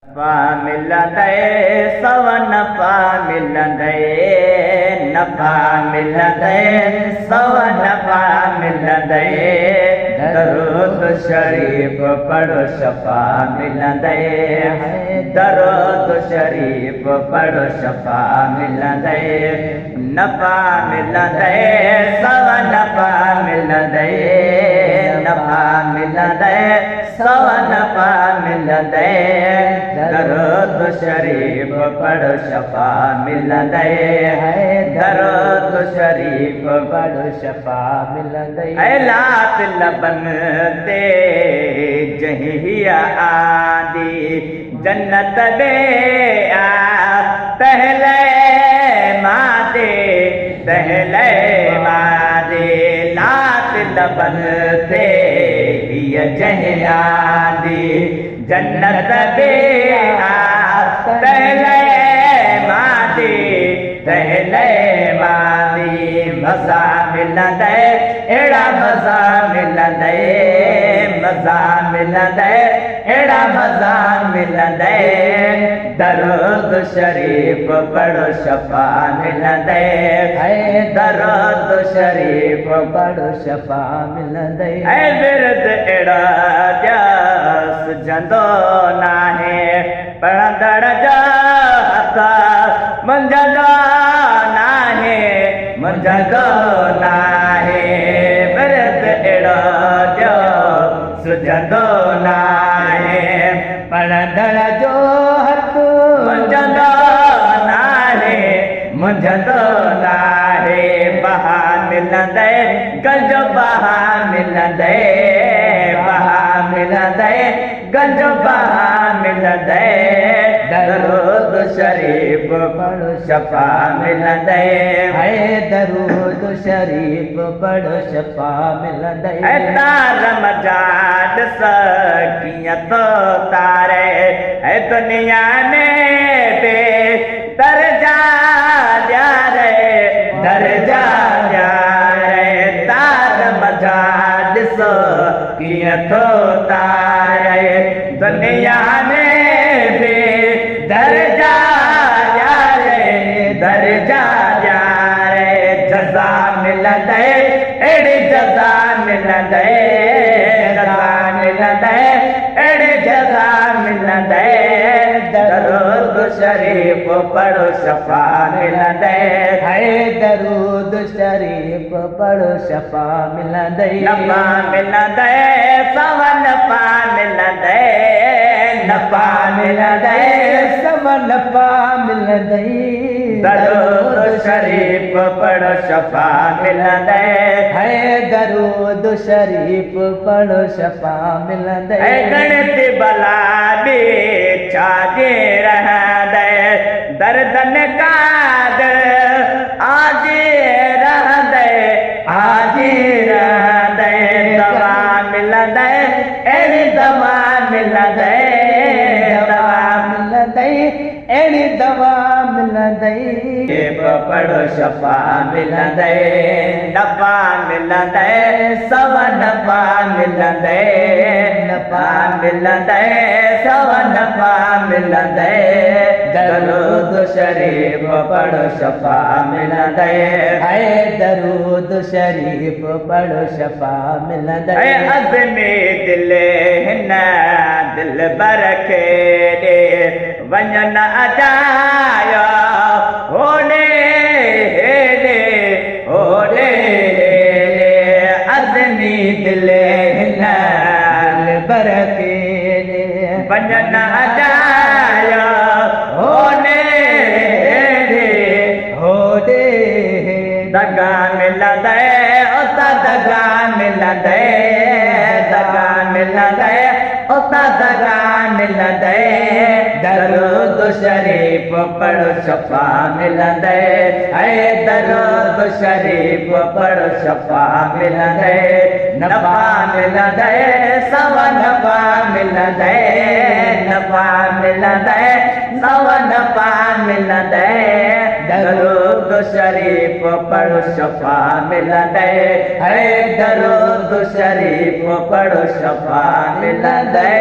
नफ़ा मिलंदे सव नफ़ा मिलंदे नफ़ा मिलंदे सव नफ़ा मिलंदे दरूद शरीफ पढ़ो शफ़ा मिलंदे दरूद शरीफ पढ़ो शफ़ा मिलंदे नफ़ा मिलंदे सव नफ़ा मिलंदे नफ़ा मिलंदे सव नफ़ा मिलंदे दरूद शरीफ पढ़ो शफ़ा मिलंदे दरूद शरीफ पढ़ो शफ़ा मिलंदे लात लबन ते जहिया आदि जन्नत दे पहले मादे लात लबन ते जहिया आदि जन्नत दे पहले मादी मज़ा मिलंदे अहिड़ा मज़ा मिलंदे अहिड़ा मज़ा मिलंदे दरूद शरीफ पढ़ो शफ़ा मिलंदे दरूद शरीफ पढ़ो शफ़ा मिलंदे विरद अहिड़ा जस जंदो नाहे पढ़ंदड़ जा मंझंदो नाहे विरद अहिड़ो जो सुझंदो नाहे पढ़ंदड़ जो हथ मुंझंदो नाहे बहा मिलंदे गंज बहा मिलंदे गंज बहा मिलंदे दरूद शरीफ पढ़ो शफ़ा मिलंदे दरूद शरीफ पढ़ो शफ़ा मिलंदे तार मजाद कीअं तो तारे दुनिया में बे दर्जा दर्जा तार मजाद कीअं तो तारे दुनिया में बे दर्जा जज़ा मिलंदे अहिड़ी जज़ा मिलंदे अहिड़ी जज़ा मिलंदे दरूद शरीफ पढ़ो शफ़ा मिलंदे दरूद शरीफ पढ़ो शफ़ा मिलंदे नफ़ा मिलंदे सव नफ़ा मिलंदे नफ़ा मिलंदे सव नफ़ा मिलंदे दरूद शरीफ पढ़ो शफ़ा मिलंदे दरूद शरीफ पढ़ो शफ़ा मिलंदे गणित भला बि छाजे रहंदे दर्दन काद आजे रहंदे दवा मिलंदे अहिड़ी दवा मिलंदे अहिड़ी दवा मिलंदे पढ़ो शफ़ा मिलंदे नफ़ा मिलंदे सव नफ़ा मिलंदे सव नफ़ा मिलंदे दरूद शरीफ पढ़ो शफ़ा मिलंदे दरूद शरीफ पढ़ो शफ़ा मिलंदे अज़मी दिल हिन दिल बर खे ॾे वञन अजायो होॾे अज़मी दिल हिन बर खे ॾे वञन अजायो दगा मिलंदे उता दगा मिलंदे उता दगा मिलंदे दरूद शरीफ पढ़ो शफ़ा मिलंदे दरूद शरीफ पढ़ो शफ़ा मिलंदे नफ़ा मिलंदे सव नफ़ा मिलंदे सव नफ़ा मिलंदे दरूद शरीफ पढ़ो शफ़ा मिलंदे दरूद शरीफ पढ़ो शफ़ा मिलंदे।